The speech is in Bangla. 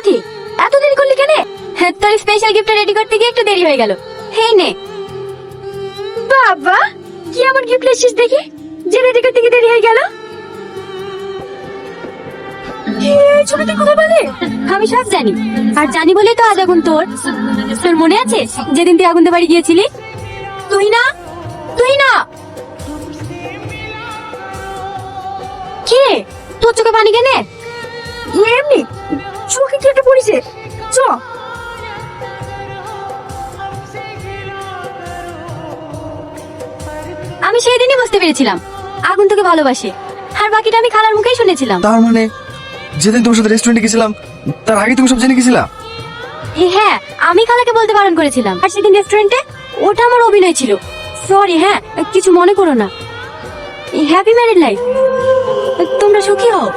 সাথী, এত দেরি করলি কেন? তোর স্পেশাল গিফট রেডি করতে গিয়ে একটু দেরি হয়ে গেল। হেই নে। বাবা, কি এমন গিফট এসেছিস দেখি যে রেডি করতে গিয়ে দেরি হয়ে গেল? ছবিটা কোথায় বলে? আমি সব জানি, আর জানি বলেই তো আজ আগুন তোর। তোর মনে আছে যেদিন তুই আগুনতে বাড়ি গিয়েছিলি? তুই না, তুই না। কে? তোর চোখে পানি কেনে? এমনি চোখে কি একটা পড়েছে। চ। আমি সেই দিনই বুঝতে পেরেছিলাম আগুন তোকে ভালোবাসে, আর বাকিটা আমি খালার মুখেই শুনেছিলাম। তার মানে যেদিন তোমার সাথে রেস্টুরেন্টে গেছিলাম তার আগে তুমি সব জেনে গেছিলা? হ্যাঁ, আমি খালাকে বলতে বারণ করেছিলাম। আর সেদিন রেস্টুরেন্টে ওটা আমার অভিনয় ছিল। সরি, হ্যাঁ কিছু মনে করো না। হ্যাপি ম্যারিড লাইফ, তোমরা সুখী হও।